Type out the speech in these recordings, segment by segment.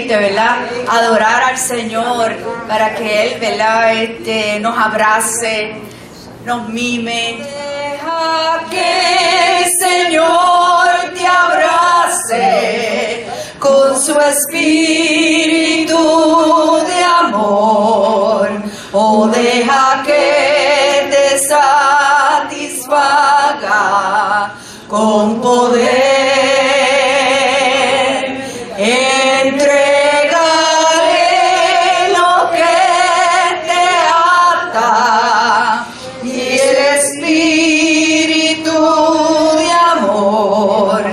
deleite, ¿verdad? Adorar al Señor para que Él, ¿verdad? Nos abrace, nos mime. Deja que el Señor te abrace con su espíritu de amor, o deja que te satisfaga con poder. Entrégale lo que te ata y el espíritu de amor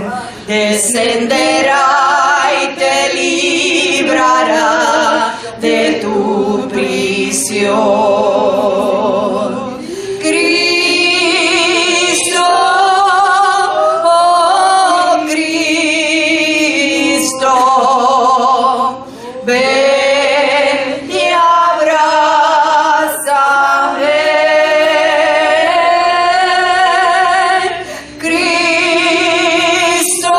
descenderá y te librará de tu prisión. Ven y abrázame, Cristo,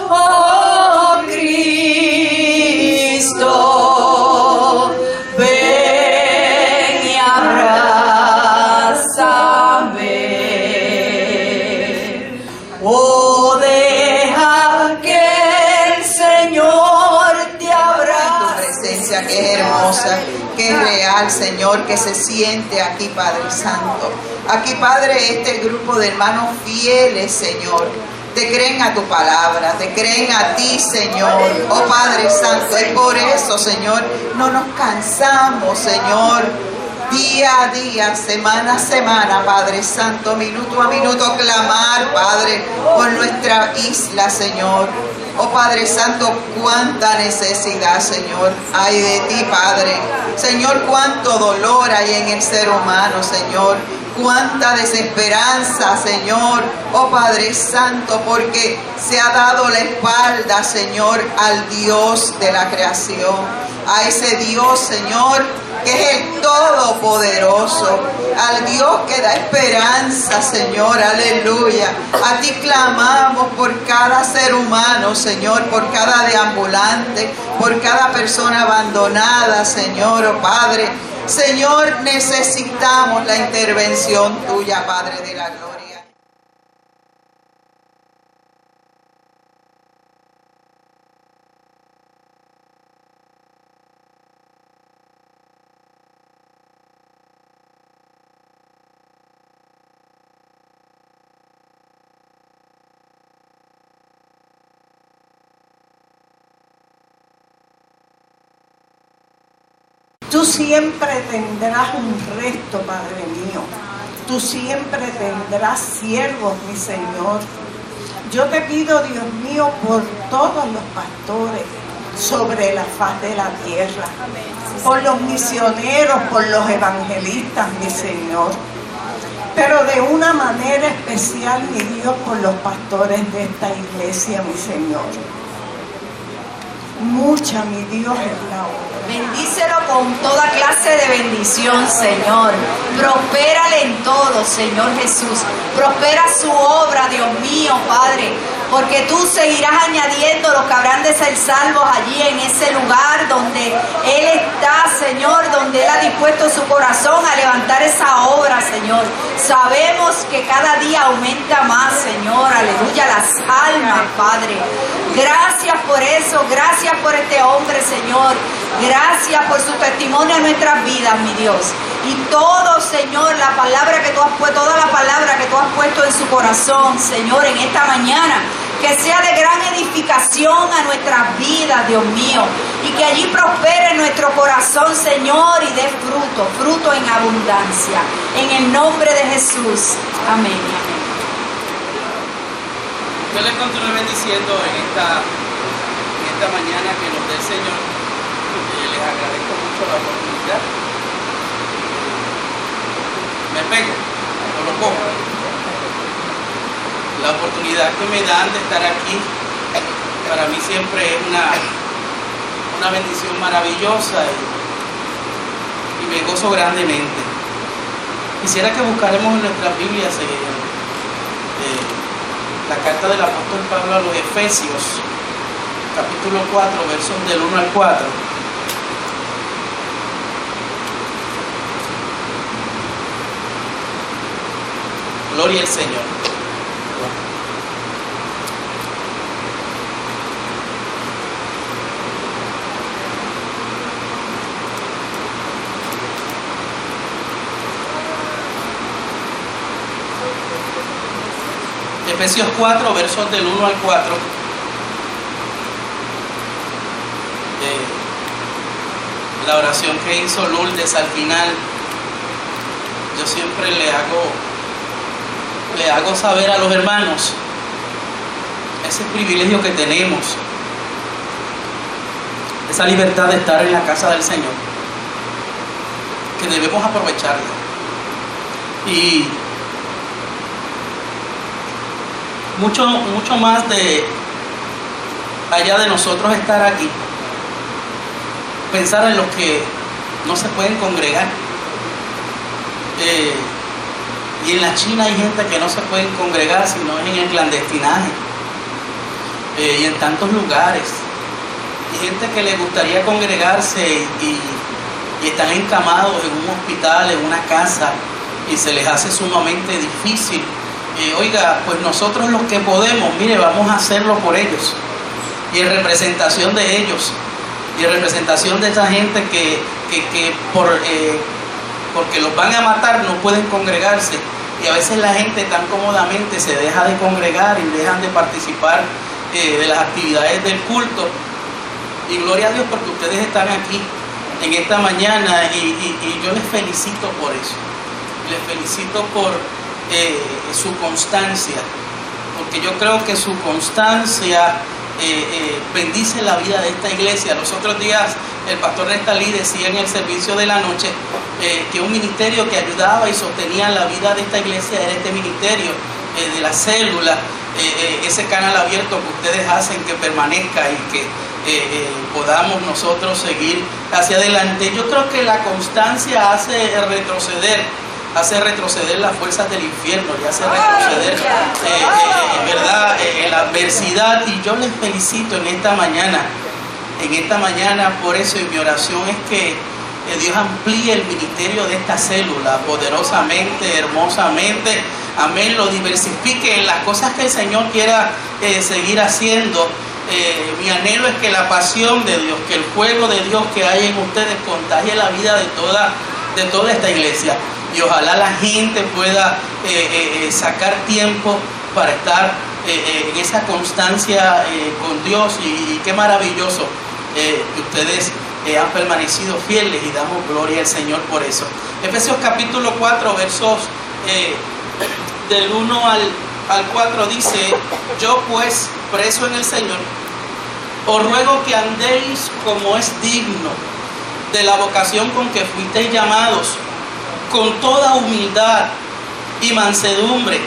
oh Cristo, ven y abrázame, oh deja que el Señor te abrace. Presencia que es hermosa, que es real, Señor, que se siente aquí, Padre Santo. Aquí, Padre, este grupo de hermanos fieles, Señor, te creen a tu palabra, te creen a ti, Señor. Oh Padre Santo, es por eso, Señor, no nos cansamos, Señor, día a día, semana a semana, Padre Santo, minuto a minuto, clamar, Padre, por nuestra isla, Señor. Oh Padre Santo, cuánta necesidad, Señor, hay de ti, Padre. Señor, cuánto dolor hay en el ser humano, Señor. Cuánta desesperanza, Señor. Oh Padre Santo, porque se ha dado la espalda, Señor, al Dios de la creación. A ese Dios, Señor, que es el Todopoderoso, al Dios que da esperanza, Señor, aleluya. A ti clamamos por cada ser humano, Señor, por cada deambulante, por cada persona abandonada, Señor, oh Padre. Señor, necesitamos la intervención tuya, Padre de la gloria. Tú siempre tendrás un resto, Padre mío. Tú siempre tendrás siervos, mi Señor. Yo te pido, Dios mío, por todos los pastores sobre la faz de la tierra, por los misioneros, por los evangelistas, mi Señor. Pero de una manera especial, mi Dios, por los pastores de esta iglesia, mi Señor. Mucha, mi Dios, es la obra. Bendícelo con toda clase de bendición, Señor. Prospérale en todo, Señor Jesús. Prospera su obra, Dios mío, Padre. Porque tú seguirás añadiendo los que habrán de ser salvos allí en ese lugar donde Él está, Señor, donde Él ha dispuesto su corazón a levantar esa obra, Señor. Sabemos que cada día aumenta más, Señor, aleluya, las almas, Padre. Gracias por eso, gracias por este hombre, Señor. Gracias por su testimonio en nuestras vidas, mi Dios. Y todo, Señor, la palabra que tú has puesto, toda la palabra que tú has puesto en su corazón, Señor, en esta mañana, que sea de gran edificación a nuestras vidas, Dios mío, y que allí prospere nuestro corazón, Señor, y dé fruto, fruto en abundancia. En el nombre de Jesús. Amén. Yo les continúo bendiciendo en esta mañana que nos dé el Señor. Les agradezco mucho la oportunidad. Me pego, no lo cojo. La oportunidad que me dan de estar aquí, para mí siempre es una bendición maravillosa y me gozo grandemente. Quisiera que buscaremos en nuestras Biblias la carta del apóstol Pablo a los Efesios, capítulo 4, versos del 1 al 4. Gloria al Señor. Efesios 4, versos del 1 al 4. La oración que hizo Lourdes al final, yo siempre le hago saber a los hermanos ese privilegio que tenemos, esa libertad de estar en la casa del Señor, que debemos aprovecharla. Y mucho más de allá de nosotros estar aquí, pensar en los que no se pueden congregar. Y en la China hay gente que no se pueden congregar sino en el clandestinaje, y en tantos lugares, y gente que le gustaría congregarse y están encamados en un hospital, en una casa, y se les hace sumamente difícil. Oiga, pues nosotros los que podemos, mire, vamos a hacerlo por ellos, y en representación de ellos, y en representación de esa gente que porque los van a matar no pueden congregarse, y a veces la gente tan cómodamente se deja de congregar y dejan de participar de las actividades del culto. Y gloria a Dios porque ustedes están aquí en esta mañana, y yo les felicito por eso, les felicito por su constancia, porque yo creo que su constancia bendice la vida de esta iglesia. Los otros días el pastor Nestalí decía en el servicio de la noche que un ministerio que ayudaba y sostenía la vida de esta iglesia era este ministerio de la célula, ese canal abierto que ustedes hacen que permanezca y que podamos nosotros seguir hacia adelante. Yo creo que la constancia hace retroceder las fuerzas del infierno y hace retroceder ¿verdad? La adversidad. Y yo les felicito en esta mañana por eso, y mi oración es que Dios amplíe el ministerio de esta célula poderosamente, hermosamente, amén, lo diversifique en las cosas que el Señor quiera seguir haciendo. Mi anhelo es que la pasión de Dios, que el fuego de Dios que hay en ustedes contagie la vida de toda esta iglesia. Y ojalá la gente pueda sacar tiempo para estar en esa constancia con Dios. Y qué maravilloso que ustedes han permanecido fieles, y damos gloria al Señor por eso. Efesios capítulo 4, versos del 1 al 4 dice: yo pues, preso en el Señor, os ruego que andéis como es digno de la vocación con que fuisteis llamados, con toda humildad y mansedumbre,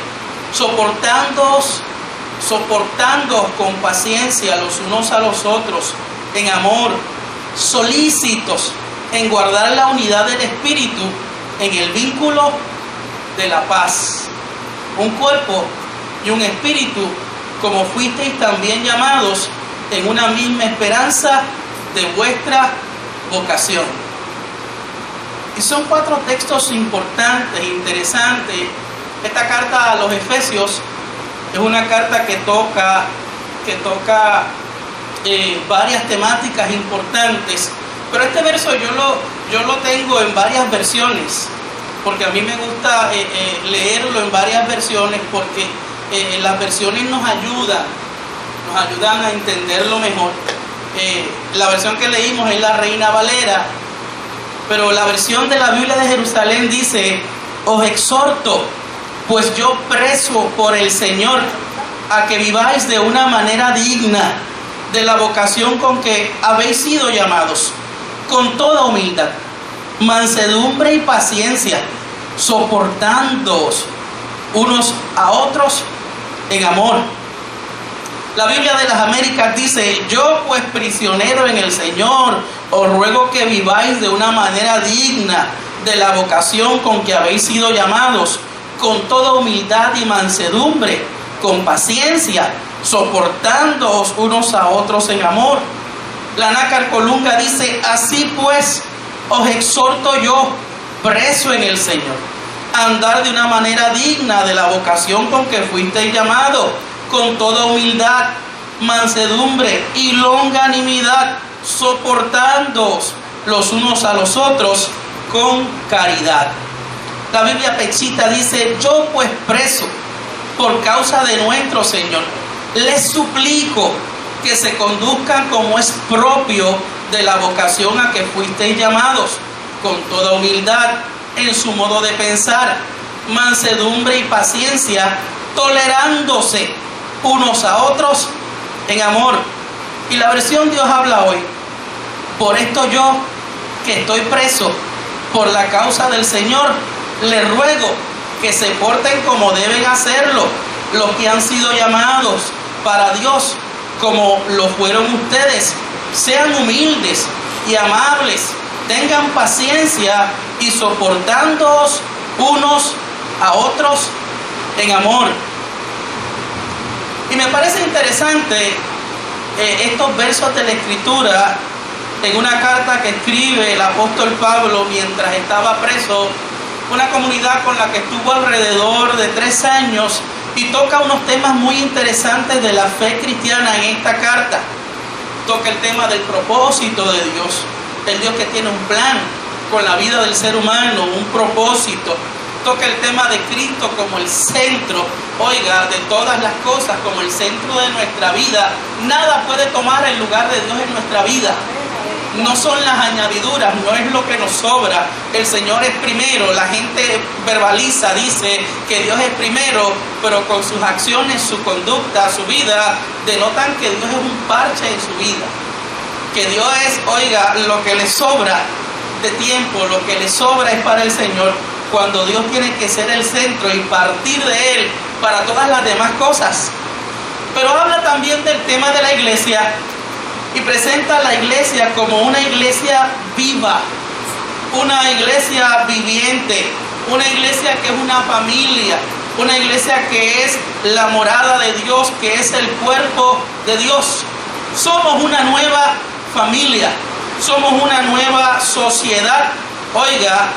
soportándoos con paciencia los unos a los otros en amor, solícitos en guardar la unidad del Espíritu en el vínculo de la paz. Un cuerpo y un espíritu, como fuisteis también llamados en una misma esperanza de vuestra vocación. Y son 4 textos importantes, interesantes. Esta carta a los Efesios es una carta que toca varias temáticas importantes, pero este verso yo lo tengo en varias versiones, porque a mí me gusta leerlo en varias versiones, porque las versiones nos ayudan a entenderlo mejor. La versión que leímos es la Reina Valera, pero la versión de la Biblia de Jerusalén dice: os exhorto, pues yo preso por el Señor, a que viváis de una manera digna de la vocación con que habéis sido llamados, con toda humildad, mansedumbre y paciencia, soportándoos unos a otros en amor. La Biblia de las Américas dice: yo pues, prisionero en el Señor, os ruego que viváis de una manera digna de la vocación con que habéis sido llamados, con toda humildad y mansedumbre, con paciencia, soportándoos unos a otros en amor. La Nácar Colunga dice: así pues, os exhorto yo, preso en el Señor, a andar de una manera digna de la vocación con que fuisteis llamados, con toda humildad, mansedumbre y longanimidad, soportándoos los unos a los otros con caridad. La Biblia Pechita dice: yo pues preso por causa de nuestro Señor, les suplico que se conduzcan como es propio de la vocación a que fuisteis llamados, con toda humildad en su modo de pensar, mansedumbre y paciencia, tolerándose unos a otros en amor. Y la versión Dios habla hoy: por esto yo, que estoy preso por la causa del Señor, les ruego que se porten como deben hacerlo los que han sido llamados para Dios, como lo fueron ustedes. Sean humildes y amables, tengan paciencia y soportándoos unos a otros en amor. Y me parece interesante estos versos de la Escritura en una carta que escribe el apóstol Pablo mientras estaba preso, una comunidad con la que estuvo alrededor de 3 años, y toca unos temas muy interesantes de la fe cristiana en esta carta. Toca el tema del propósito de Dios, el Dios que tiene un plan con la vida del ser humano, un propósito. Toca el tema de Cristo como el centro, oiga, de todas las cosas, como el centro de nuestra vida. Nada puede tomar el lugar de Dios en nuestra vida. No son las añadiduras, no es lo que nos sobra. El Señor es primero. La gente verbaliza, dice que Dios es primero, pero con sus acciones, su conducta, su vida, denotan que Dios es un parche en su vida. Que Dios es, oiga, lo que le sobra de tiempo, lo que le sobra es para el Señor, cuando Dios tiene que ser el centro y partir de Él para todas las demás cosas. Pero habla también del tema de la iglesia, y presenta a la iglesia como una iglesia viva, una iglesia viviente, una iglesia que es una familia, una iglesia que es la morada de Dios, que es el cuerpo de Dios. Somos una nueva familia, somos una nueva sociedad, oiga,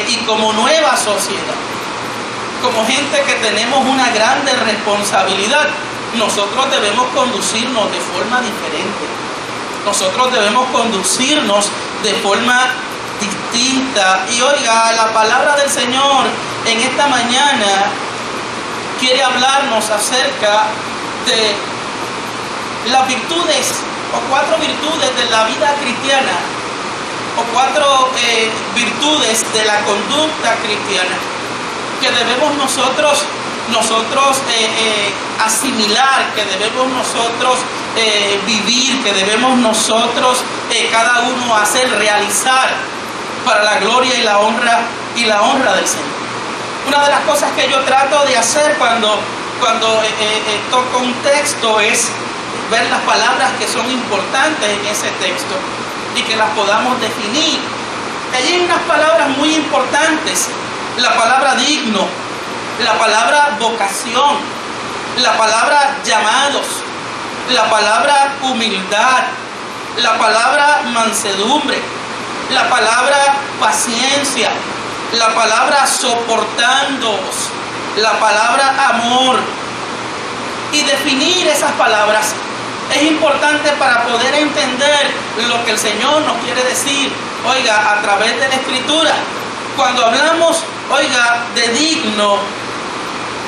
y como nueva sociedad, como gente que tenemos una grande responsabilidad, nosotros debemos conducirnos de forma diferente. Nosotros debemos conducirnos de forma distinta. Y oiga, la palabra del Señor en esta mañana quiere hablarnos acerca de las virtudes, o 4 virtudes de la vida cristiana, o 4 virtudes de la conducta cristiana que debemos nosotros asimilar, que debemos nosotros vivir, que debemos nosotros cada uno hacer, realizar para la gloria y la honra del Señor. Una de las cosas que yo trato de hacer cuando toco un texto es ver las palabras que son importantes en ese texto y que las podamos definir. Allí hay unas palabras muy importantes: la palabra digno, la palabra vocación, la palabra llamados, la palabra humildad, la palabra mansedumbre, la palabra paciencia, la palabra soportándoos, la palabra amor. Y definir esas palabras es importante para poder entender lo que el Señor nos quiere decir, oiga, a través de la Escritura. Cuando hablamos, oiga, de digno,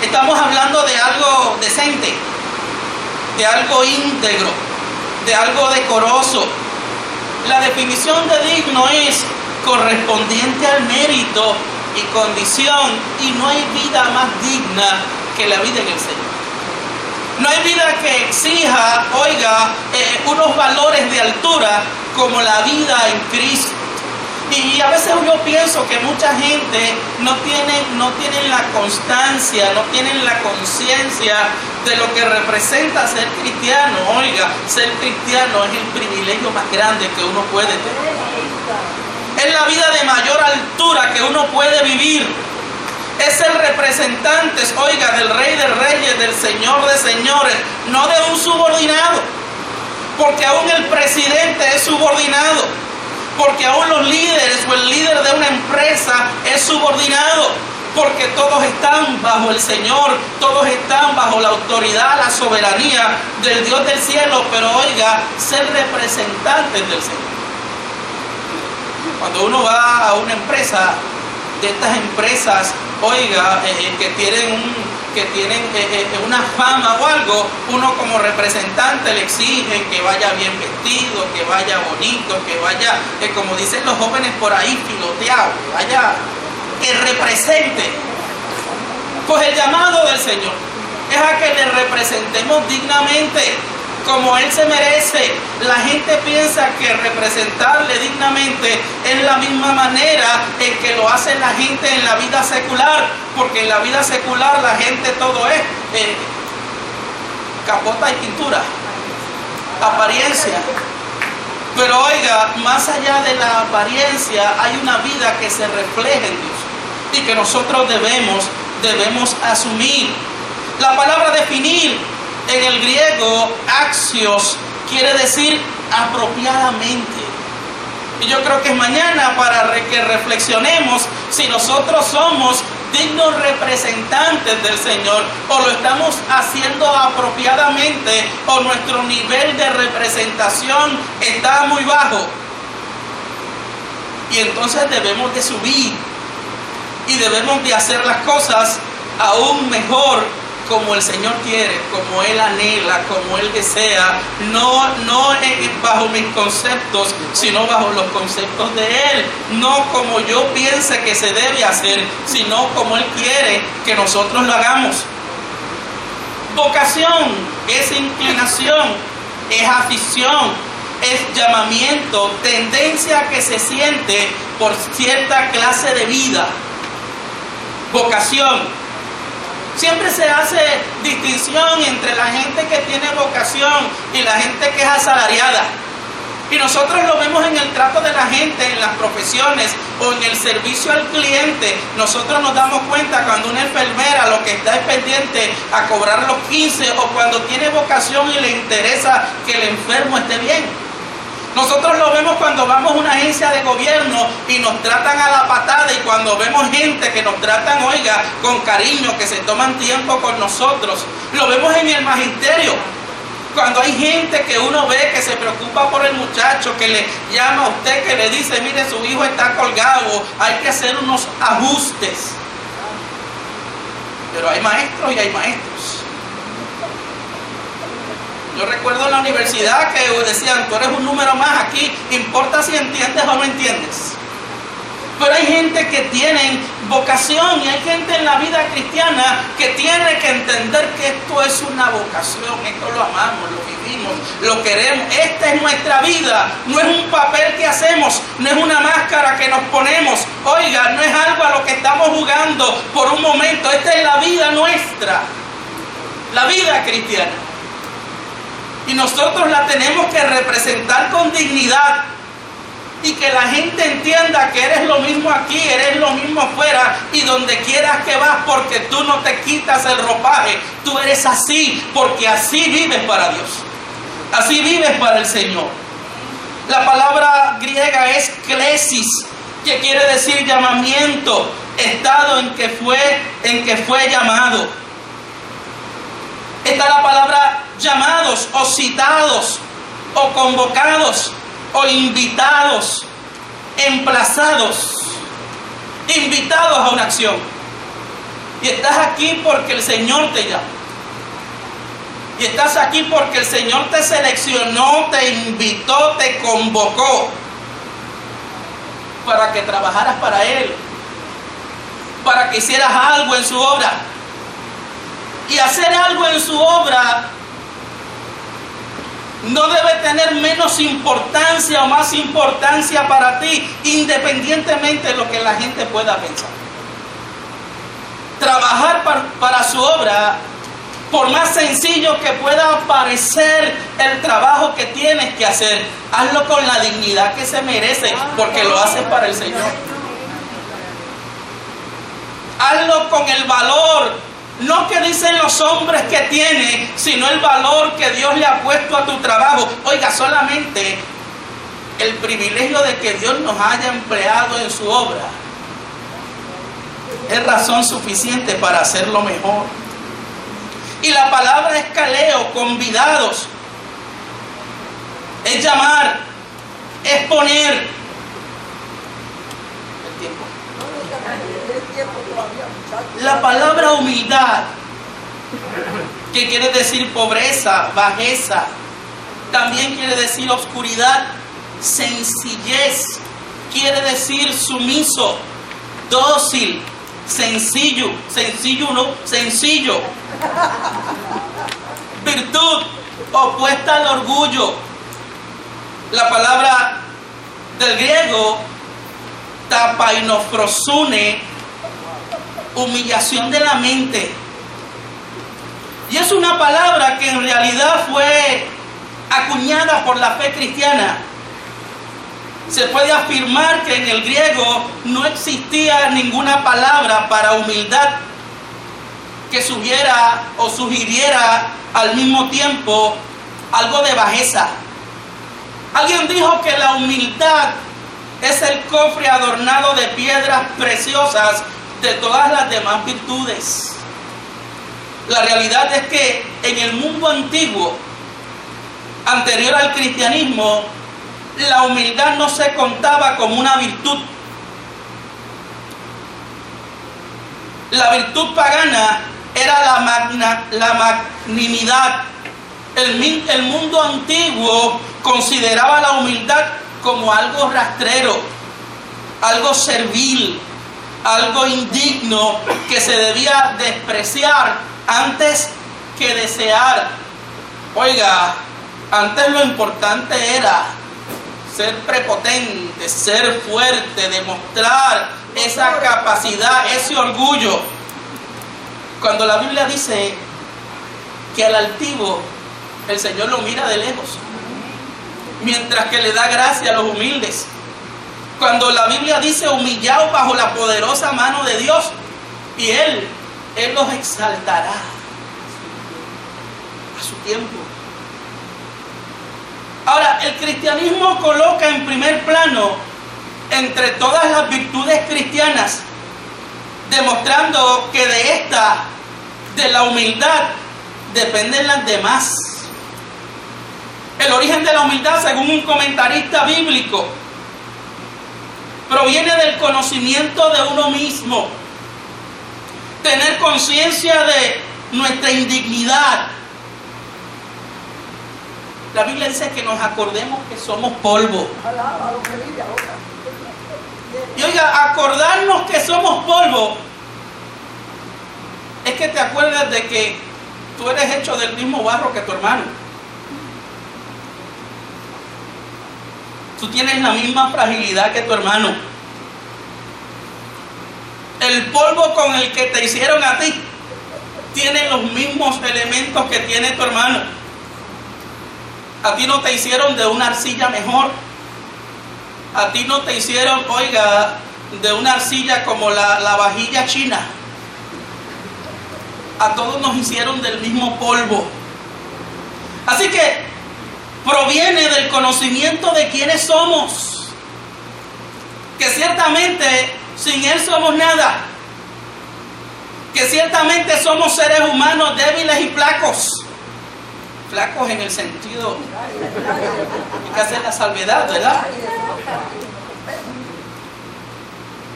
estamos hablando de algo decente, de algo íntegro, de algo decoroso. La definición de digno es correspondiente al mérito y condición, y no hay vida más digna que la vida en el Señor. No hay vida que exija, oiga, unos valores de altura como la vida en Cristo. Y a veces yo pienso que mucha gente no tienen la constancia, no tienen la conciencia de lo que representa ser cristiano. Oiga, ser cristiano es el privilegio más grande que uno puede tener. Es la vida de mayor altura que uno puede vivir. es ser representantes, oiga, del Rey de Reyes, del Señor de Señores, no de un subordinado, porque aún el presidente es subordinado, porque aún los líderes o el líder de una empresa es subordinado, porque todos están bajo el Señor, todos están bajo la autoridad, la soberanía del Dios del cielo, pero oiga, ser representantes del Señor. Cuando uno va a una empresa, de estas empresas, oiga, que tienen una fama o algo, uno como representante le exige que vaya bien vestido, que vaya bonito, que vaya, como dicen los jóvenes por ahí, filoteado, que represente. Pues el llamado del Señor es a que le representemos dignamente, como Él se merece. La gente piensa que representarle dignamente es la misma manera en que lo hace la gente en la vida secular, porque en la vida secular la gente todo es capota y pintura, apariencia. Pero oiga, más allá de la apariencia hay una vida que se refleja en Dios y que nosotros debemos asumir. La palabra definir en el griego, axios, quiere decir apropiadamente. Y yo creo que es mañana para que reflexionemos si nosotros somos dignos representantes del Señor o lo estamos haciendo apropiadamente o nuestro nivel de representación está muy bajo. Y entonces debemos de subir y debemos de hacer las cosas aún mejor, como el Señor quiere, como Él anhela, como Él desea, no bajo mis conceptos, sino bajo los conceptos de Él, no como yo piense que se debe hacer, sino como Él quiere que nosotros lo hagamos. Vocación es inclinación, es afición, es llamamiento, tendencia que se siente por cierta clase de vida. Vocación. Siempre se hace distinción entre la gente que tiene vocación y la gente que es asalariada. Y nosotros lo vemos en el trato de la gente, en las profesiones o en el servicio al cliente. Nosotros nos damos cuenta cuando una enfermera lo que está es pendiente a cobrar los 15 o cuando tiene vocación y le interesa que el enfermo esté bien. Nosotros lo vemos cuando vamos a una agencia de gobierno y nos tratan a la patada y cuando vemos gente que nos tratan, oiga, con cariño, que se toman tiempo con nosotros. Lo vemos en el magisterio. Cuando hay gente que uno ve que se preocupa por el muchacho, que le llama a usted, que le dice, mire, su hijo está colgado, hay que hacer unos ajustes. Pero hay maestros y hay maestros. Yo recuerdo en la universidad que decían, tú eres un número más aquí, importa si entiendes o no entiendes. Pero hay gente que tiene vocación y hay gente en la vida cristiana que tiene que entender que esto es una vocación, esto lo amamos, lo vivimos, lo queremos. Esta es nuestra vida, no es un papel que hacemos, no es una máscara que nos ponemos. Oiga, no es algo a lo que estamos jugando por un momento, esta es la vida nuestra, la vida cristiana. Y nosotros la tenemos que representar con dignidad y que la gente entienda que eres lo mismo aquí, eres lo mismo afuera y donde quieras que vas, porque tú no te quitas el ropaje, tú eres así porque así vives para Dios, así vives para el Señor. La palabra griega es klesis, que quiere decir llamamiento, estado en que fue llamado. Está la palabra llamados o citados o convocados o invitados, emplazados, invitados a una acción. Y estás aquí porque el Señor te llama. Y estás aquí porque el Señor te seleccionó, te invitó, te convocó para que trabajaras para Él, para que hicieras algo en su obra. Y hacer algo en su obra no debe tener menos importancia o más importancia para ti, independientemente de lo que la gente pueda pensar. Trabajar para su obra, por más sencillo que pueda parecer el trabajo que tienes que hacer, hazlo con la dignidad que se merece, porque lo haces para el Señor. Hazlo con el valor, no que dicen los hombres que tiene, sino el valor que Dios le ha puesto a tu trabajo. Oiga, solamente el privilegio de que Dios nos haya empleado en su obra es razón suficiente para hacerlo mejor. Y la palabra escaleo, convidados, es llamar, es poner. El tiempo. La palabra humildad, que quiere decir pobreza, bajeza, también quiere decir oscuridad. Sencillez, quiere decir sumiso, dócil, sencillo, sencillo. Virtud, opuesta al orgullo. La palabra del griego, tapainofrosune, humillación de la mente. Y es una palabra que en realidad fue acuñada por la fe cristiana. Se puede afirmar que en el griego no existía ninguna palabra para humildad que sugiera o sugiriera al mismo tiempo algo de bajeza. Alguien dijo que la humildad es el cofre adornado de piedras preciosas de todas las demás virtudes. La realidad es que en el mundo antiguo, anterior al cristianismo, la humildad no se contaba como una virtud. La virtud pagana era la magnanimidad. El mundo antiguo consideraba la humildad como algo rastrero, algo servil, algo indigno que se debía despreciar antes que desear. Oiga, antes lo importante era ser prepotente, ser fuerte, demostrar esa capacidad, ese orgullo. Cuando la Biblia dice que al altivo el Señor lo mira de lejos, mientras que le da gracia a los humildes. Cuando la Biblia dice humillados bajo la poderosa mano de Dios, y Él los exaltará a su tiempo. Ahora, el cristianismo coloca en primer plano entre todas las virtudes cristianas, demostrando que de la humildad, dependen las demás. El origen de la humildad, según un comentarista bíblico, proviene del conocimiento de uno mismo, tener conciencia de nuestra indignidad. La Biblia dice que nos acordemos que somos polvo. Y oiga, acordarnos que somos polvo es que te acuerdas de que tú eres hecho del mismo barro que tu hermano. Tú tienes la misma fragilidad que tu hermano. El polvo con el que te hicieron a ti tiene los mismos elementos que tiene tu hermano. A ti no te hicieron de una arcilla mejor. A ti no te hicieron, oiga, de una arcilla como la vajilla china. A todos nos hicieron del mismo polvo. Así que proviene del conocimiento de quiénes somos. Que ciertamente sin Él somos nada. Que ciertamente somos seres humanos débiles y flacos. Flacos en el sentido, hay que hacer la salvedad, ¿verdad?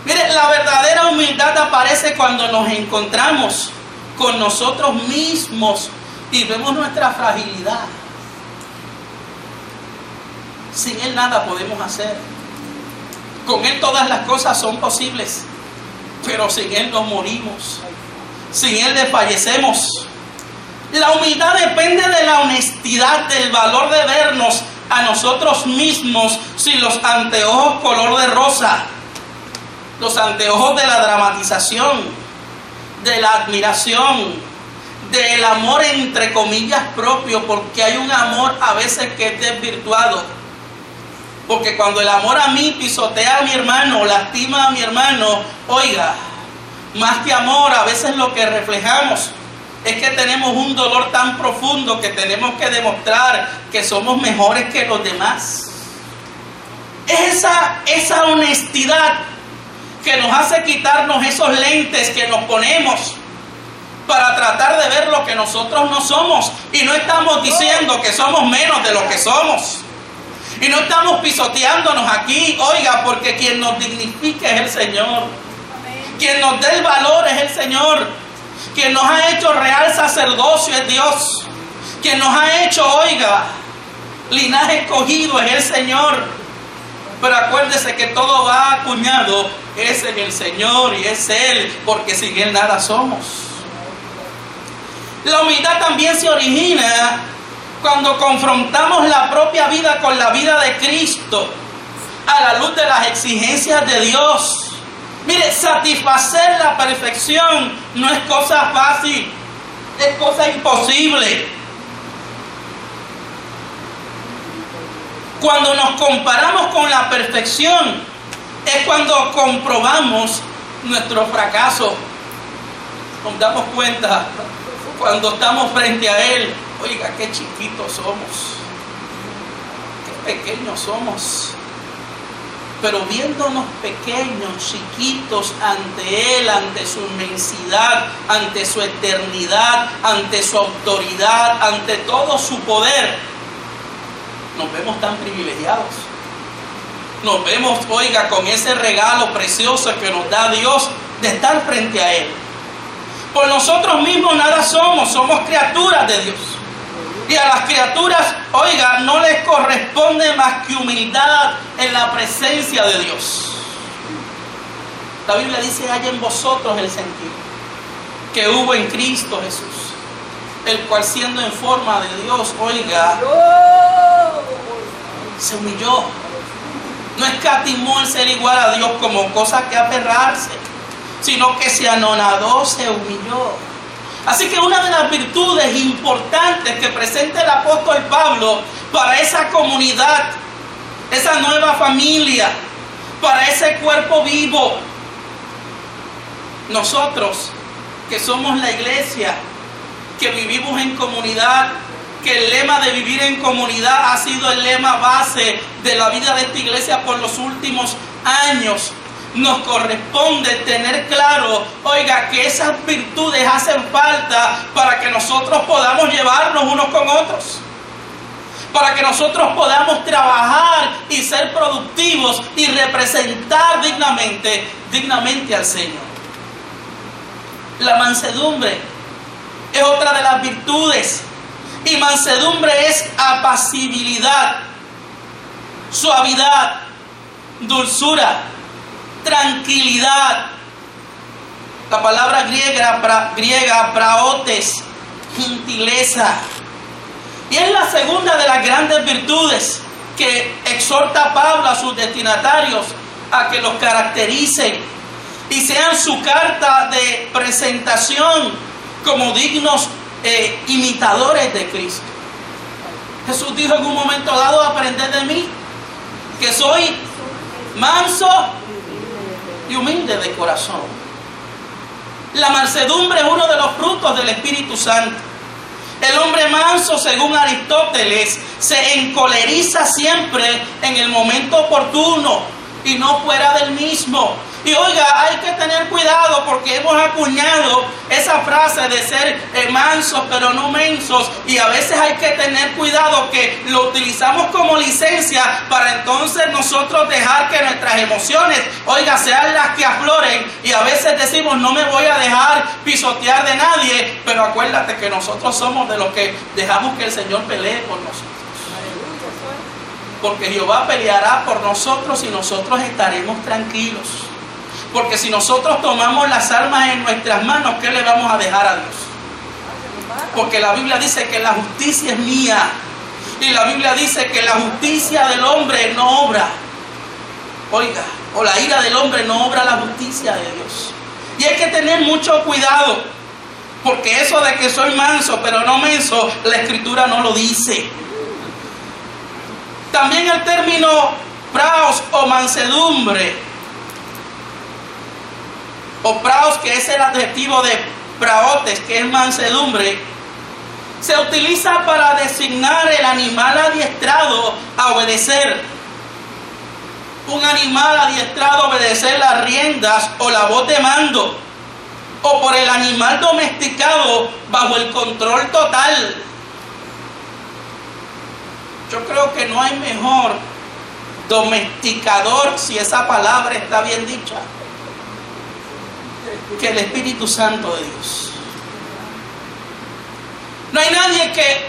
Mire, la verdadera humildad aparece cuando nos encontramos con nosotros mismos y vemos nuestra fragilidad. Sin Él nada podemos hacer. Con Él todas las cosas son posibles, pero sin Él nos morimos. Sin Él desfallecemos. La humildad depende de la honestidad, del valor de vernos a nosotros mismos sin los anteojos color de rosa, los anteojos de la dramatización, de la admiración, del amor entre comillas propio, porque hay un amor a veces que es desvirtuado. Porque cuando el amor a mí pisotea a mi hermano, lastima a mi hermano, oiga, Más que amor, a veces lo que reflejamos es que tenemos un dolor tan profundo que tenemos que demostrar que somos mejores que los demás. Es esa honestidad que nos hace quitarnos esos lentes que nos ponemos para tratar de ver lo que nosotros no somos. Y no estamos diciendo que somos menos de lo que somos. Y no estamos pisoteándonos aquí, oiga, porque quien nos dignifica es el Señor. Quien nos dé el valor es el Señor. Quien nos ha hecho real sacerdocio es Dios. Quien nos ha hecho, oiga, linaje escogido es el Señor. Pero acuérdese que todo va acuñado es en el Señor y es Él, porque sin Él nada somos. La humildad también se origina cuando confrontamos la propia vida con la vida de Cristo a la luz de las exigencias de Dios. Mire, satisfacer la perfección no es cosa fácil, es cosa imposible. Cuando nos comparamos con la perfección, es cuando comprobamos nuestro fracaso. Nos damos cuenta cuando estamos frente a Él. Oiga, qué chiquitos somos, qué pequeños somos. Pero viéndonos pequeños, chiquitos ante Él, ante su inmensidad, ante su eternidad, ante su autoridad, ante todo su poder, nos vemos tan privilegiados. Nos vemos, oiga, con ese regalo precioso que nos da Dios de estar frente a Él. Por nosotros mismos nada somos, somos criaturas de Dios. Y a las criaturas, oiga, no les corresponde más que humildad en la presencia de Dios. La Biblia dice, hay en vosotros el sentir que hubo en Cristo Jesús, el cual siendo en forma de Dios, oiga, se humilló. No escatimó el ser igual a Dios como cosa que aferrarse, sino que se anonadó, se humilló. Así que una de las virtudes importantes que presenta el apóstol Pablo para esa comunidad, esa nueva familia, para ese cuerpo vivo, nosotros que somos la iglesia, que vivimos en comunidad, que el lema de vivir en comunidad ha sido el lema base de la vida de esta iglesia por los últimos años. Nos corresponde tener claro, oiga, que esas virtudes hacen falta para que nosotros podamos llevarnos unos con otros, para que nosotros podamos trabajar y ser productivos y representar dignamente al Señor. La mansedumbre es otra de las virtudes, y mansedumbre es apacibilidad, suavidad, dulzura, tranquilidad. La palabra griega praotes, gentileza. Y es la segunda de las grandes virtudes que exhorta Pablo a sus destinatarios a que los caractericen y sean su carta de presentación como dignos imitadores de Cristo. Jesús dijo en un momento dado, aprended de mí, que soy manso y humilde de corazón. La mansedumbre es uno de los frutos del Espíritu Santo. El hombre manso, según Aristóteles, se encoleriza siempre en el momento oportuno y no fuera del mismo. Y oiga, hay que tener cuidado porque hemos acuñado esa frase de ser mansos pero no mensos, y a veces hay que tener cuidado que lo utilizamos como licencia para entonces nosotros dejar que nuestras emociones, oiga, sean las que afloren, y a veces decimos no me voy a dejar pisotear de nadie, pero acuérdate que nosotros somos de los que dejamos que el Señor pelee por nosotros. Porque Jehová peleará por nosotros y nosotros estaremos tranquilos. Porque si nosotros tomamos las armas en nuestras manos, ¿qué le vamos a dejar a Dios? Porque la Biblia dice que la justicia es mía. Y la Biblia dice que la justicia del hombre no obra. Oiga, o la ira del hombre no obra la justicia de Dios. Y hay que tener mucho cuidado. Porque eso de que soy manso pero no menso, la Escritura no lo dice. También el término praos o mansedumbre o praos, que es el adjetivo de praotes, que es mansedumbre, se utiliza para designar el animal adiestrado a obedecer. Un animal adiestrado a obedecer las riendas o la voz de mando, o por el animal domesticado bajo el control total. Yo creo que no hay mejor domesticador, si esa palabra está bien dicha, que el Espíritu Santo de Dios. No hay nadie que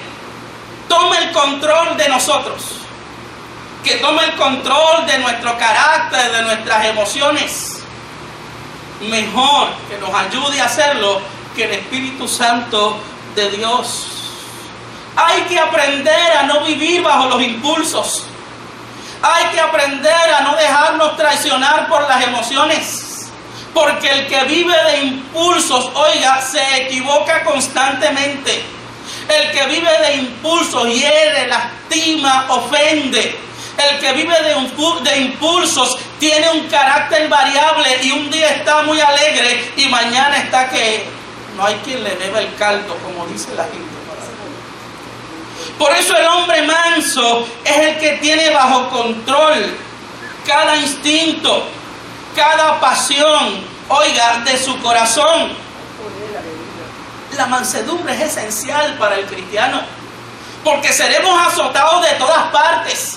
tome el control de nosotros, que tome el control de nuestro carácter, de nuestras emociones, mejor que nos ayude a hacerlo que el Espíritu Santo de Dios. Hay que aprender a no vivir bajo los impulsos. Hay que aprender a no dejarnos traicionar por las emociones. Porque el que vive de impulsos, oiga, se equivoca constantemente. El que vive de impulsos hiere, lastima, ofende. El que vive de impulsos tiene un carácter variable y un día está muy alegre y mañana está que no hay quien le beba el caldo, como dice la gente. Por eso el hombre manso es el que tiene bajo control cada instinto, cada pasión, oiga, de su corazón. La mansedumbre es esencial para el cristiano, porque seremos azotados de todas partes.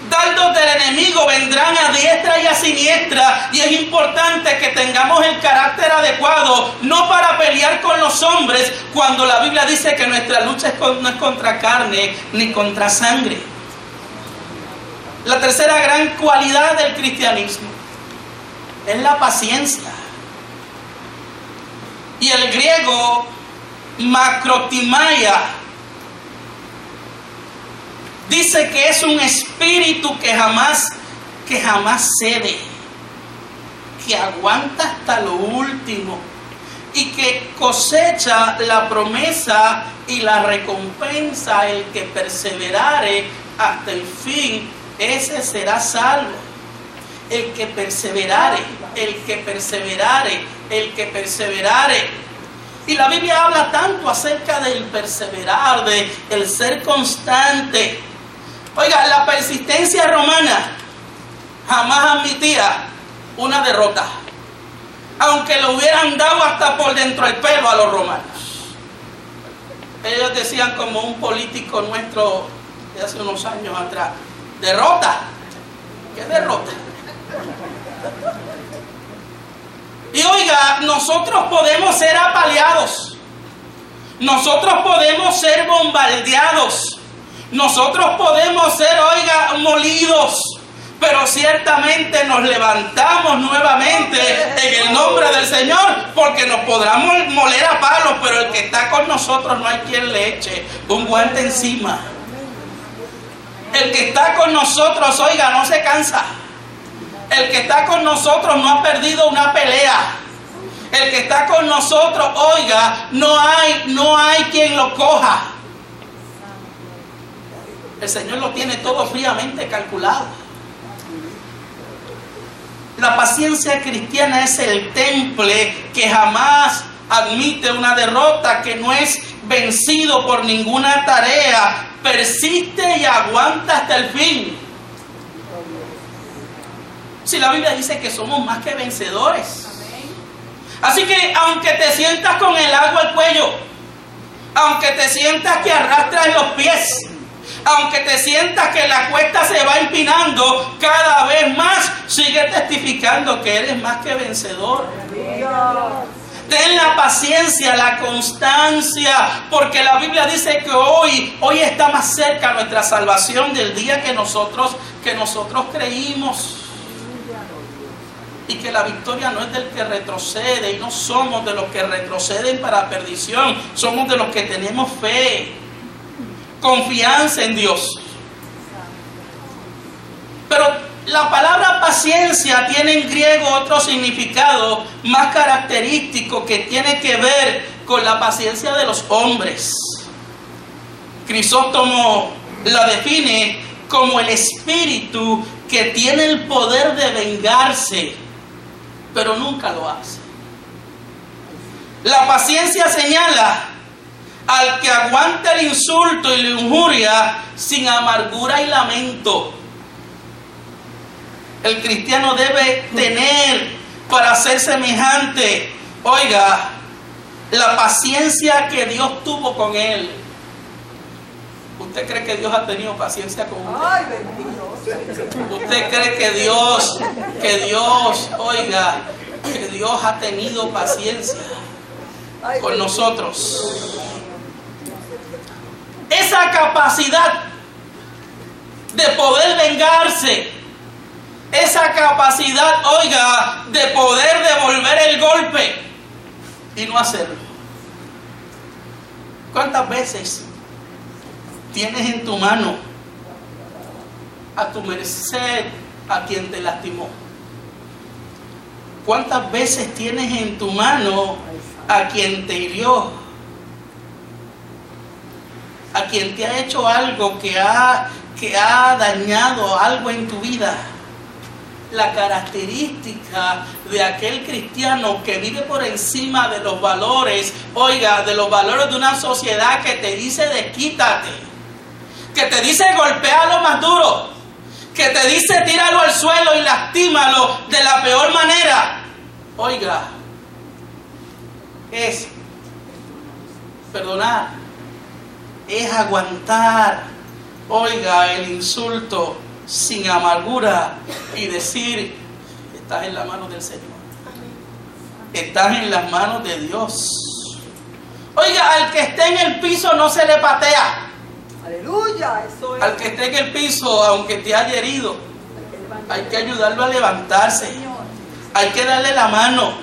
Dardos del enemigo vendrán a diestra y a siniestra, y es importante que tengamos el carácter adecuado, no para pelear con los hombres, cuando la Biblia dice que nuestra lucha no es contra carne ni contra sangre. La tercera gran cualidad del cristianismo es la paciencia. Y el griego macrotimaya dice que es un espíritu que jamás cede, que aguanta hasta lo último y que cosecha la promesa y la recompensa. El que perseverare hasta el fin, ese será salvo. El que perseverare, el que perseverare, el que perseverare. Y la Biblia habla tanto acerca del perseverar, de el ser constante. Oiga, la persistencia romana jamás admitía una derrota, aunque le hubieran dado hasta por dentro el pelo a los romanos. Ellos decían, como un político nuestro de hace unos años atrás: derrota. ¿Qué derrota? Y oiga, nosotros podemos ser apaleados, nosotros podemos ser bombardeados, nosotros podemos ser, oiga, molidos, pero ciertamente nos levantamos nuevamente en el nombre del Señor, porque nos podrán moler a palos, pero el que está con nosotros no hay quien le eche un guante encima. El que está con nosotros, oiga, no se cansa. El que está con nosotros no ha perdido una pelea. El que está con nosotros, oiga, no hay quien lo coja. El Señor lo tiene todo fríamente calculado. La paciencia cristiana es el temple que jamás admite una derrota, que no es vencido por ninguna tarea, persiste y aguanta hasta el fin. Si la Biblia dice que somos más que vencedores. Así que aunque te sientas con el agua al cuello, aunque te sientas que arrastras los pies, aunque te sientas que la cuesta se va empinando cada vez más, sigue testificando que eres más que vencedor. Ten la paciencia, la constancia, porque la Biblia dice que hoy está más cerca nuestra salvación del día que nosotros creímos. Y que la victoria no es del que retrocede, y no somos de los que retroceden para perdición, somos de los que tenemos fe, confianza en Dios. Pero la palabra paciencia tiene en griego otro significado más característico, que tiene que ver con la paciencia de los hombres. Crisóstomo la define como el espíritu que tiene el poder de vengarse, pero nunca lo hace. La paciencia señala al que aguanta el insulto y la injuria sin amargura y lamento. El cristiano debe tener para ser semejante, oiga, la paciencia que Dios tuvo con él. ¿Usted cree que Dios ha tenido paciencia con usted? Ay, bendito. ¿Usted cree que Dios, oiga, que Dios ha tenido paciencia con nosotros? Esa capacidad de poder vengarse, esa capacidad, oiga, de poder devolver el golpe y no hacerlo. ¿Cuántas veces tienes en tu mano a tu merced a quien te lastimó? ¿Cuántas veces tienes en tu mano a quien te hirió? A quien te ha hecho algo que ha dañado algo en tu vida. La característica de aquel cristiano que vive por encima de los valores, oiga, de los valores de una sociedad que te dice desquítate, que te dice golpéalo más duro, que te dice tíralo al suelo y lastímalo de la peor manera. Oiga, es perdonar, es aguantar, oiga, el insulto sin amargura y decir, estás en las manos del Señor, estás en las manos de Dios. Oiga, al que esté en el piso no se le patea. Aleluya, eso es. Al que esté en el piso, aunque te haya herido, hay que ayudarlo a levantarse, hay que darle la mano.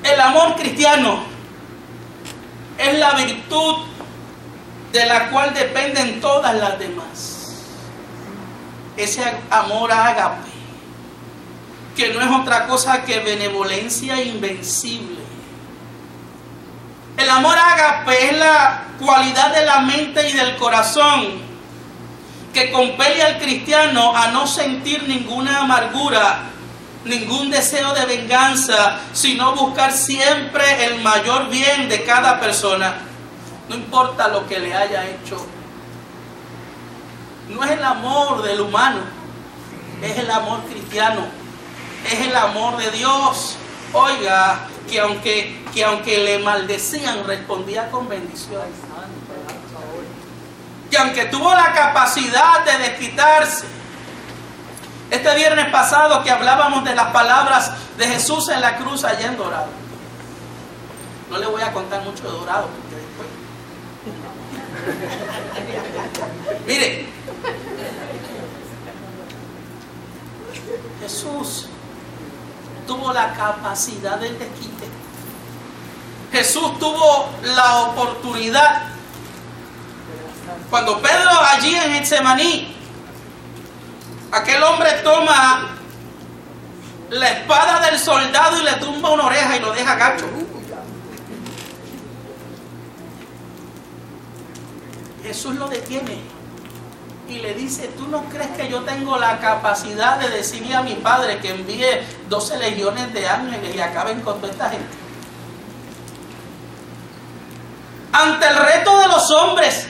El amor cristiano es la virtud de la cual dependen todas las demás. Ese amor ágape, que no es otra cosa que benevolencia invencible. El amor ágape es la cualidad de la mente y del corazón que compele al cristiano a no sentir ninguna amargura, ningún deseo de venganza, sino buscar siempre el mayor bien de cada persona, no importa lo que le haya hecho. No es el amor del humano, es el amor cristiano, es el amor de Dios. Oiga, que aunque le maldecían, respondía con bendición. Que aunque tuvo la capacidad de desquitarse. Este viernes pasado que hablábamos de las palabras de Jesús en la cruz allá en Dorado. No le voy a contar mucho de Dorado, porque después... Mire, Jesús tuvo la capacidad del desquite. Jesús tuvo la oportunidad. Cuando Pedro allí en Getsemaní, aquel hombre toma la espada del soldado y le tumba una oreja y lo deja gacho. Jesús lo detiene y le dice, ¿tú no crees que yo tengo la capacidad de decirle a mi Padre que envíe 12 legiones de ángeles y acaben con toda esta gente? Ante el reto de los hombres,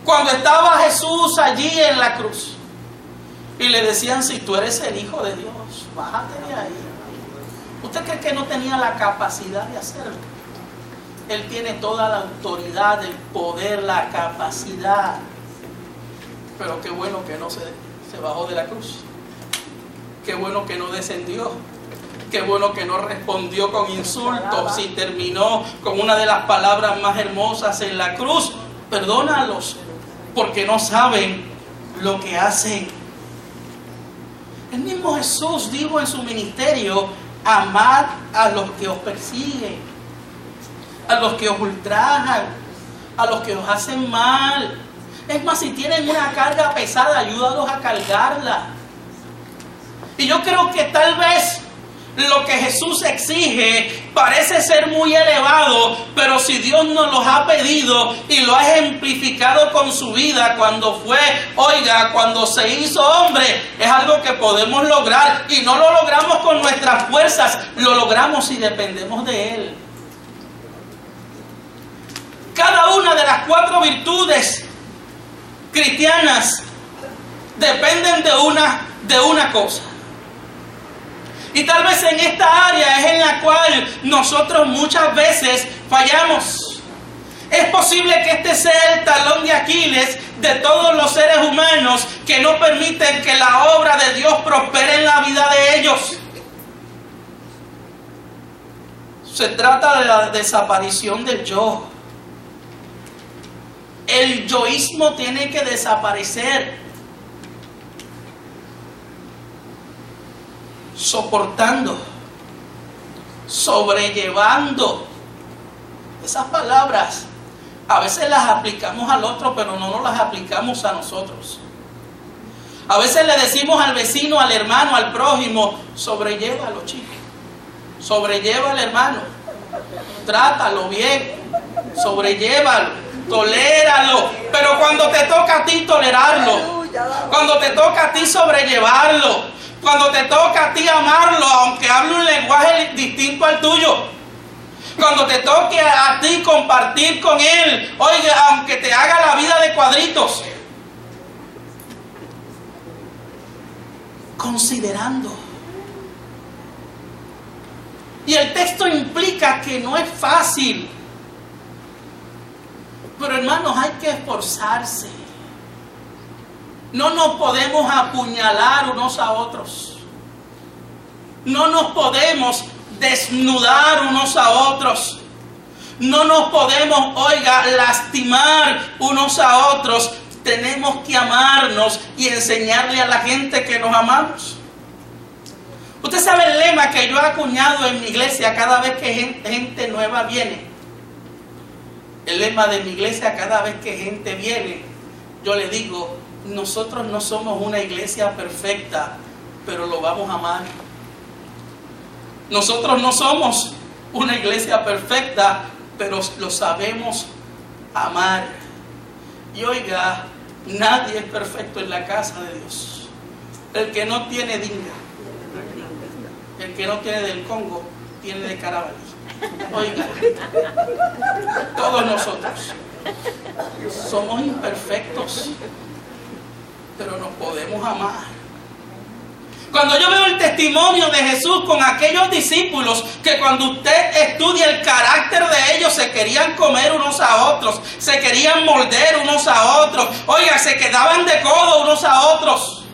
cuando estaba Jesús allí en la cruz, y le decían, si tú eres el Hijo de Dios, bájate de ahí. ¿Usted cree que no tenía la capacidad de hacerlo? Él tiene toda la autoridad, el poder, la capacidad. Pero qué bueno que no se bajó de la cruz. Qué bueno que no descendió. Qué bueno que no respondió con insultos y terminó con una de las palabras más hermosas en la cruz. Perdónalos, porque no saben lo que hacen. El mismo Jesús dijo en su ministerio, amad a los que os persiguen, a los que os ultrajan, a los que os hacen mal. Es más, si tienen una carga pesada, ayúdalos a cargarla. Y yo creo que tal vez Lo que Jesús exige parece ser muy elevado, pero si Dios nos los ha pedido y lo ha ejemplificado con su vida cuando cuando se hizo hombre, es algo que podemos lograr, y no lo logramos con nuestras fuerzas, lo logramos si dependemos de Él. Cada una de las 4 virtudes cristianas dependen de una cosa. Y tal vez en esta área es en la cual nosotros muchas veces fallamos. Es posible que este sea el talón de Aquiles de todos los seres humanos que no permiten que la obra de Dios prospere en la vida de ellos. Se trata de la desaparición del yo. El yoísmo tiene que desaparecer. Soportando, sobrellevando. Esas palabras a veces las aplicamos al otro, pero no nos las aplicamos a nosotros. A veces le decimos al vecino, al hermano, al prójimo: sobrellévalo, chico, sobrelleva al hermano, trátalo bien, sobrellévalo, toléralo. Pero cuando te toca a ti tolerarlo, cuando te toca a ti sobrellevarlo, cuando te toca a ti amarlo, aunque hable un lenguaje distinto al tuyo, cuando te toque a ti compartir con él, oiga, aunque te haga la vida de cuadritos, considerando. Y el texto implica que no es fácil, pero hermanos, hay que esforzarse. No nos podemos apuñalar unos a otros. No nos podemos desnudar unos a otros. No nos podemos, lastimar unos a otros. Tenemos que amarnos y enseñarle a la gente que nos amamos. Usted sabe el lema que yo he acuñado en mi iglesia cada vez que gente nueva viene. El lema de mi iglesia cada vez que gente viene, yo le digo: nosotros no somos una iglesia perfecta, pero lo vamos a amar. Nosotros no somos una iglesia perfecta, pero lo sabemos amar. Y oiga, nadie es perfecto en la casa de Dios. El que no tiene dinga, el que no tiene del Congo, tiene de Carabalí. Oiga, todos nosotros somos imperfectos, pero nos podemos amar. Cuando yo veo el testimonio de Jesús con aquellos discípulos que cuando usted estudia el carácter de ellos se querían comer unos a otros, se querían morder unos a otros, oiga, se quedaban de codo unos a otros,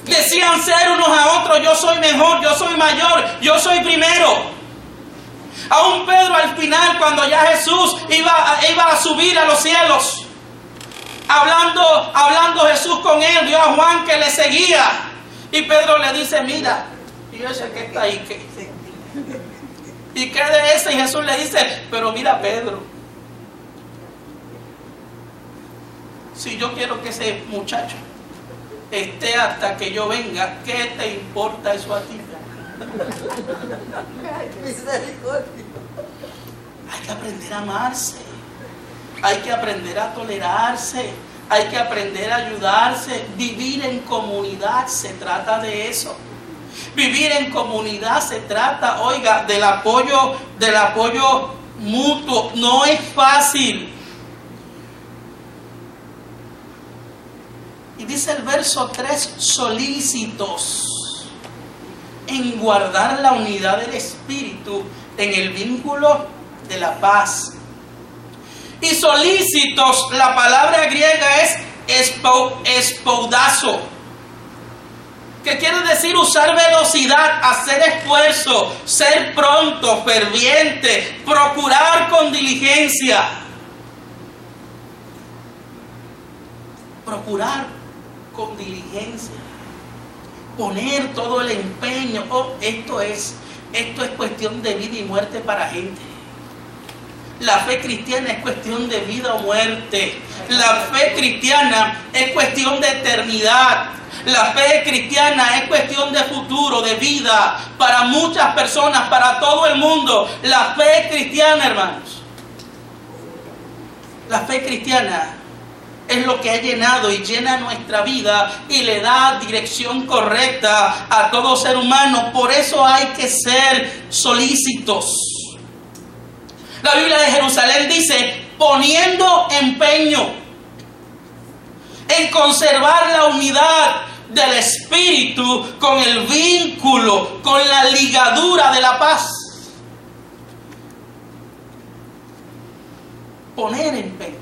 decían ser unos a otros: yo soy mejor, yo soy mayor, yo soy primero. Aún Pedro al final, cuando ya Jesús iba a subir a los cielos, hablando Jesús con él, vio a Juan que le seguía. Y Pedro le dice: mira, ¿y ese que está ahí qué? ¿Y qué de ese? Y Jesús le dice: pero mira, Pedro, si yo quiero que ese muchacho esté hasta que yo venga, ¿qué te importa eso a ti? Hay que aprender a amarse, hay que aprender a tolerarse, hay que aprender a ayudarse. Vivir en comunidad se trata de eso. Vivir en comunidad se trata, oiga, del apoyo mutuo. No es fácil. Y dice el verso 3: solícitos en guardar la unidad del espíritu en el vínculo de la paz. Y solícitos, la palabra griega es espoudazo, que quiere decir usar velocidad, hacer esfuerzo, ser pronto, ferviente, procurar con diligencia. Procurar con diligencia, poner todo el empeño. Esto es cuestión de vida y muerte para gente. La fe cristiana es cuestión de vida o muerte. La fe cristiana es cuestión de eternidad. La fe cristiana es cuestión de futuro, de vida, para muchas personas, para todo el mundo. La fe cristiana, hermanos. La fe cristiana es lo que ha llenado y llena nuestra vida y le da dirección correcta a todo ser humano. Por eso hay que ser solícitos. La Biblia de Jerusalén dice, poniendo empeño en conservar la unidad del Espíritu con el vínculo, con la ligadura de la paz. Poner empeño.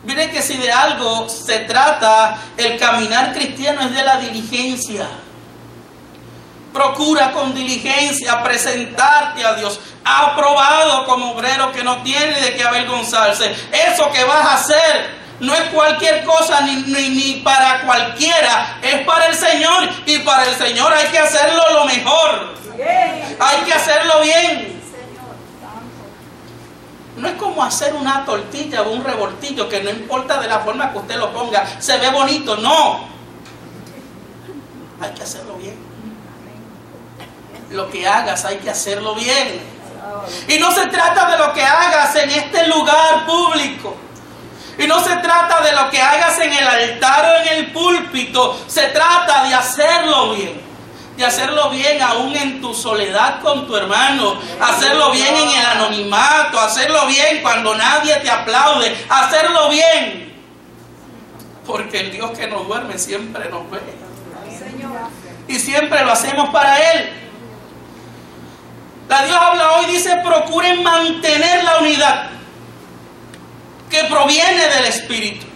Miren que si de algo se trata, el caminar cristiano es de la diligencia. Procura con diligencia presentarte a Dios, aprobado como obrero que no tiene de qué avergonzarse. Eso que vas a hacer no es cualquier cosa ni para cualquiera, es para el Señor, y para el Señor hay que hacerlo lo mejor. Hay que hacerlo bien. No es como hacer una tortilla o un revoltillo que no importa de la forma que usted lo ponga, se ve bonito, no. Hay que hacerlo bien. Lo que hagas hay que hacerlo bien. Y no se trata de lo que hagas en este lugar público. Y no se trata de lo que hagas en el altar o en el púlpito. Se trata de hacerlo bien. De hacerlo bien aún en tu soledad con tu hermano. Hacerlo bien en el anonimato. Hacerlo bien cuando nadie te aplaude. Hacerlo bien. Porque el Dios que no duerme siempre nos ve. Y siempre lo hacemos para Él. La Dios habla hoy, dice, procuren mantener la unidad que proviene del Espíritu.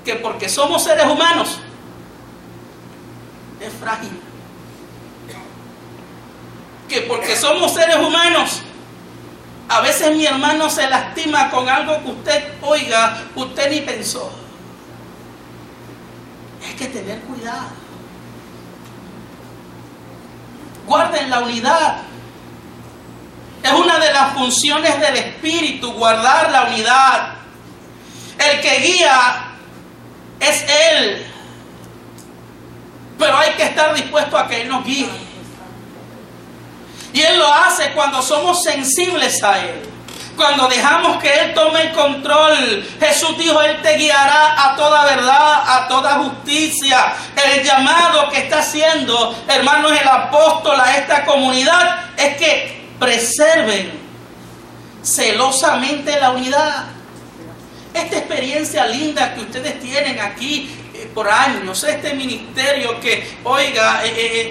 Que porque somos seres humanos, es frágil. Que porque somos seres humanos, a veces mi hermano se lastima con algo que usted, oiga, usted ni pensó. Hay que tener cuidado. Guarden la unidad. Es una de las funciones del Espíritu, guardar la unidad. El que guía es Él. Pero hay que estar dispuesto a que Él nos guíe. Y Él lo hace cuando somos sensibles a Él. Cuando dejamos que Él tome el control. Jesús dijo, Él te guiará a toda verdad, a toda justicia. El llamado que está haciendo, hermanos, el apóstol a esta comunidad es que preserven celosamente la unidad. Esta experiencia linda que ustedes tienen aquí por años, este ministerio que, oiga,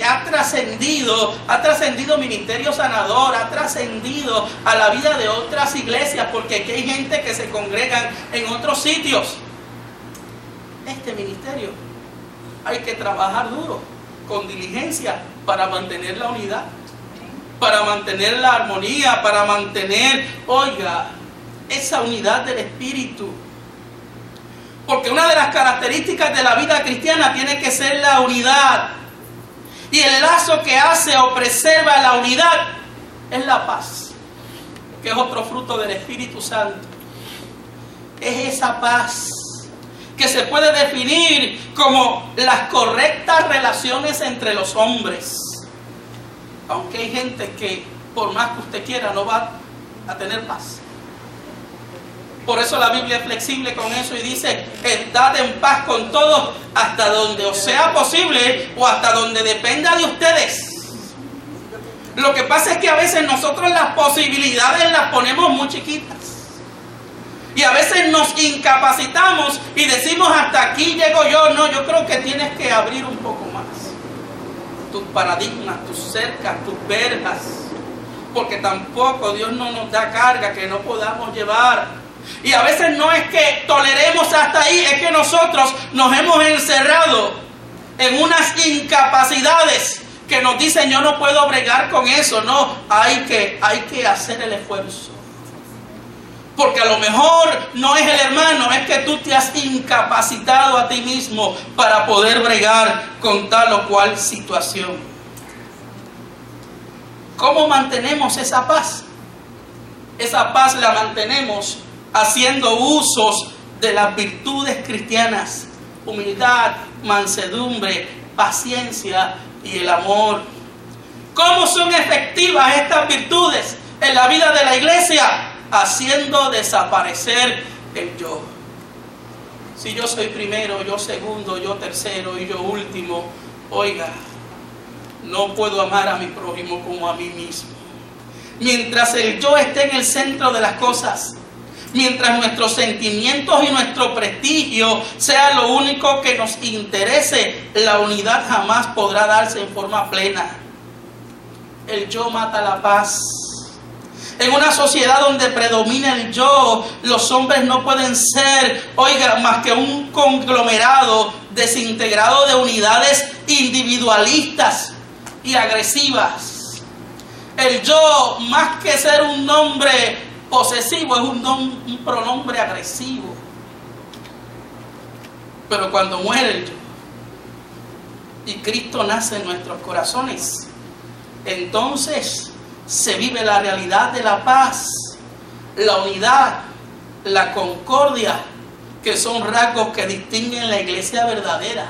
ha trascendido ministerio sanador, ha trascendido a la vida de otras iglesias, porque aquí hay gente que se congregan en otros sitios. Este ministerio hay que trabajar duro, con diligencia, para mantener la unidad, para mantener la armonía, para mantener, oiga, esa unidad del Espíritu. Porque una de las características de la vida cristiana tiene que ser la unidad. Y el lazo que hace o preserva la unidad es la paz, que es otro fruto del Espíritu Santo. Es esa paz que se puede definir como las correctas relaciones entre los hombres. Aunque hay gente que por más que usted quiera no va a tener paz. Por eso la Biblia es flexible con eso y dice, estad en paz con todos hasta donde os sea posible o hasta donde dependa de ustedes. Lo que pasa es que a veces nosotros las posibilidades las ponemos muy chiquitas. Y a veces nos incapacitamos y decimos, hasta aquí llego yo. No, yo creo que tienes que abrir un poco más tus paradigmas, tus cercas, tus verjas. Porque tampoco Dios no nos da carga que no podamos llevar. Y a veces no es que toleremos hasta ahí, es que nosotros nos hemos encerrado en unas incapacidades que nos dicen, yo no puedo bregar con eso. No, hay que hacer el esfuerzo. Porque a lo mejor no es el hermano, es que tú te has incapacitado a ti mismo para poder bregar con tal o cual situación. ¿Cómo mantenemos esa paz? Esa paz la mantenemos haciendo usos de las virtudes cristianas: humildad, mansedumbre, paciencia y el amor. ¿Cómo son efectivas estas virtudes en la vida de la iglesia? Haciendo desaparecer el yo. Si yo soy primero, yo segundo, yo tercero y yo último, oiga, no puedo amar a mi prójimo como a mí mismo. Mientras el yo esté en el centro de las cosas, mientras nuestros sentimientos y nuestro prestigio sea lo único que nos interese, la unidad jamás podrá darse en forma plena. El yo mata la paz. En una sociedad donde predomina el yo, los hombres no pueden ser, oiga, más que un conglomerado desintegrado de unidades individualistas y agresivas. El yo, más que ser un nombre posesivo, es un pronombre agresivo. Pero cuando muere el yo y Cristo nace en nuestros corazones, entonces se vive la realidad de la paz, la unidad, la concordia, que son rasgos que distinguen la iglesia verdadera.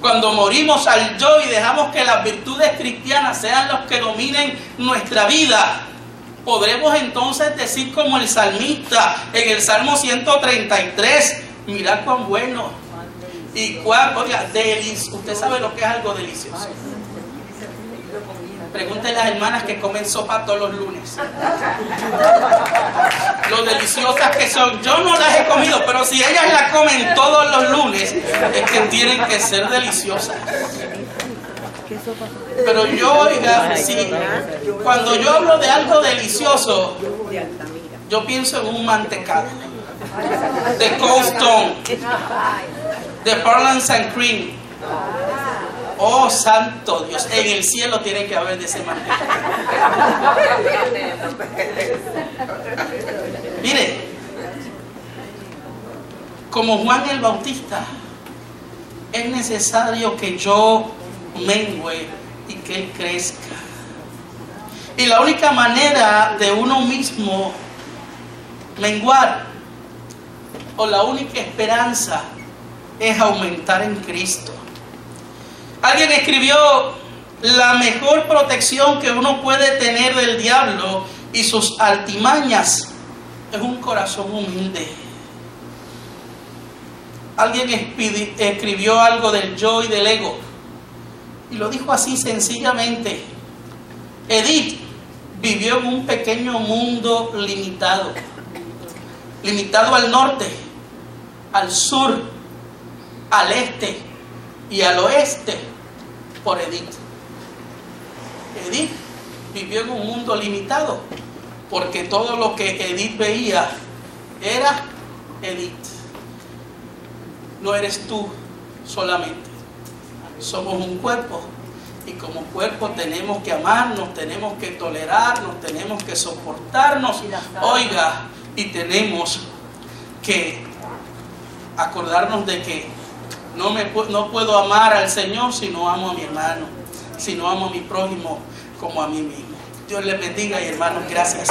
Cuando morimos al yo y dejamos que las virtudes cristianas sean los que dominen nuestra vida, podremos entonces decir como el salmista en el Salmo 133, mirad cuán bueno y cuán, oiga, delicioso. Usted sabe lo que es algo delicioso. Pregúntenle a las hermanas que comen sopa todos los lunes. Lo deliciosas que son. Yo no las he comido, pero si ellas la comen todos los lunes, es que tienen que ser deliciosas. Pero yo, oiga, sí, cuando yo hablo de algo delicioso, yo pienso en un mantecado de Cold Stone, de Pearls and Cream. Oh, santo Dios, en el cielo tiene que haber de ese mantecado. Mire, como Juan el Bautista, es necesario que yo mengüe y que él crezca. Y la única manera de uno mismo menguar, o la única esperanza, es aumentar en Cristo. Alguien escribió: la mejor protección que uno puede tener del diablo y sus artimañas es un corazón humilde. Alguien escribió algo del yo y del ego y lo dijo así sencillamente: Edith vivió en un pequeño mundo limitado al norte, al sur, al este y al oeste por Edith. Edith vivió en un mundo limitado porque todo lo que Edith veía era Edith. No eres tú solamente. Somos un cuerpo y como cuerpo tenemos que amarnos, tenemos que tolerarnos, tenemos que soportarnos. Oiga, y tenemos que acordarnos de que no puedo amar al Señor si no amo a mi hermano, si no amo a mi prójimo como a mí mismo. Dios les bendiga y hermanos, gracias.